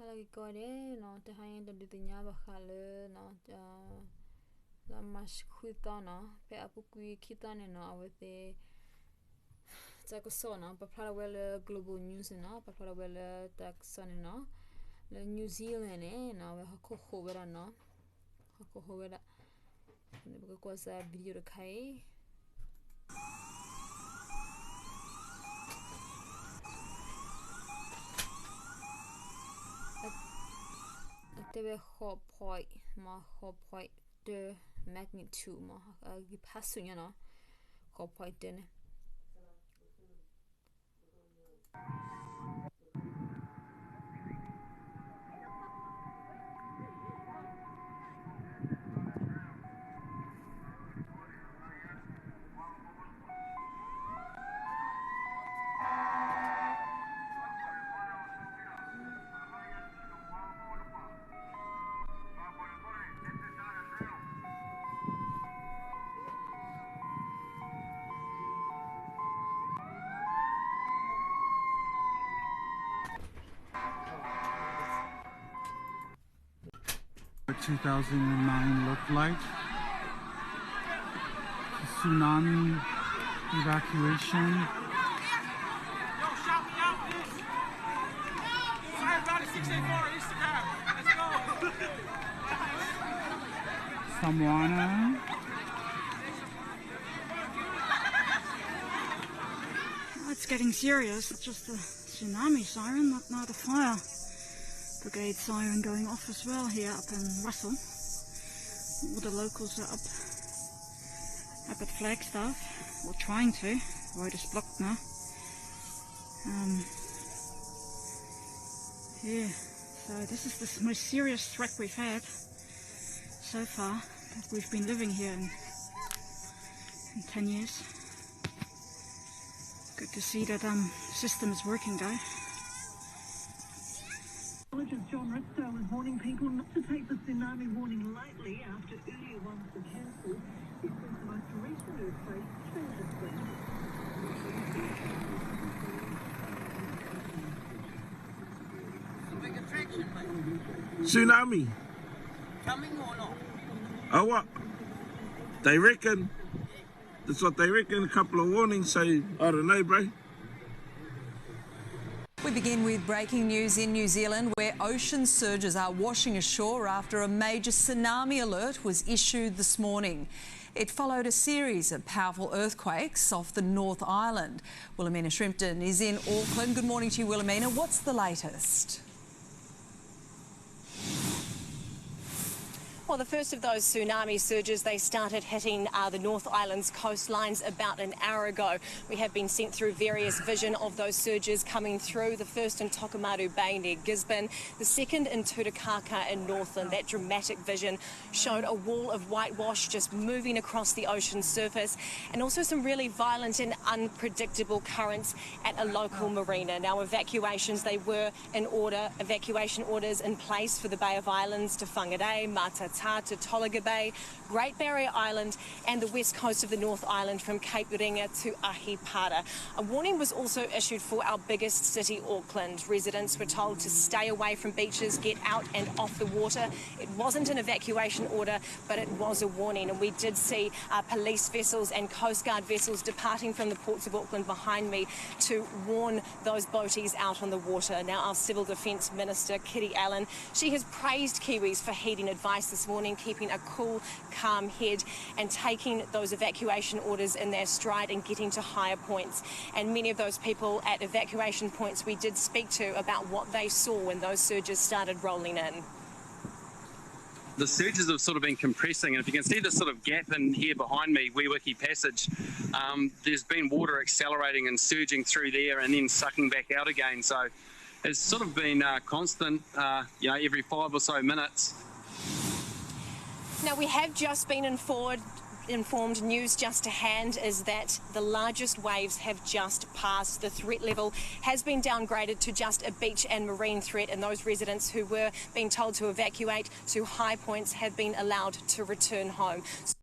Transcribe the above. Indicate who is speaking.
Speaker 1: lagi kore no te hain to ditinya bakale no la mas kuita no pe apu kui kita ne no awete ta ko sona pa para wele global news no pa para wele tak sona no le New Zealand no we hako hobera no hako hobera ne ba ko sa video de kai Tebe hopoi de magnitude ma gi pasunya no hopoi dene
Speaker 2: What 2009 looked like. The tsunami evacuation.
Speaker 3: Yo, shout me out, please. Sorry about it, 684 Instagram. Let's go.
Speaker 2: Samoana.
Speaker 4: It's getting serious. It's just the tsunami siren, not the fire brigade siren going off as well here up in Russell. All the locals are up at Flagstaff, or trying to. The road is blocked now. Yeah, so this is the most serious threat we've had so far that we've been living here in 10 years. Good to see that system is working though.
Speaker 5: John Ristow is warning people not to take the tsunami warning lightly after earlier ones were cancelled. This is the most recent earthquake changes things.
Speaker 3: Big attraction, mate.
Speaker 6: Tsunami.
Speaker 3: Coming or not?
Speaker 6: Oh, what? They reckon. That's what they reckon. A couple of warnings, so I don't know, bro.
Speaker 7: We begin with breaking news in New Zealand, where ocean surges are washing ashore after a major tsunami alert was issued this morning. It followed a series of powerful earthquakes off the North Island. Wilhelmina Shrimpton is in Auckland. Good morning to you, Wilhelmina. What's the latest?
Speaker 8: Well, the first of those tsunami surges, they started hitting the North Island's coastlines about an hour ago. We have been sent through various vision of those surges coming through. The first in Tokomaru Bay near Gisborne, the second in Tutakaka in Northland. That dramatic vision showed a wall of whitewash just moving across the ocean surface, and also some really violent and unpredictable currents at a local marina. Now, evacuations, they were in order. Evacuation orders in place for the Bay of Islands to Whangarei, Matata, to Tolaga Bay, Great Barrier Island and the west coast of the North Island from Cape Ringa to Ahipara. A warning was also issued for our biggest city, Auckland. Residents were told to stay away from beaches, get out and off the water. It wasn't an evacuation order, but it was a warning, and we did see police vessels and Coast Guard vessels departing from the ports of Auckland behind me to warn those boaties out on the water. Now, our Civil Defence Minister, Kitty Allen, she has praised Kiwis for heeding advice this morning, keeping a cool, calm head and taking those evacuation orders in their stride and getting to higher points. And many of those people at evacuation points we did speak to about what they saw when those surges started rolling in.
Speaker 9: The surges have sort of been compressing, and if you can see this sort of gap in here behind me, Wewiki Passage, there's been water accelerating and surging through there and then sucking back out again. So it's sort of been constant, every 5 or so minutes.
Speaker 8: Now, we have just been informed news just to hand is that the largest waves have just passed. The threat level has been downgraded to just a beach and marine threat, and those residents who were being told to evacuate to high points have been allowed to return home.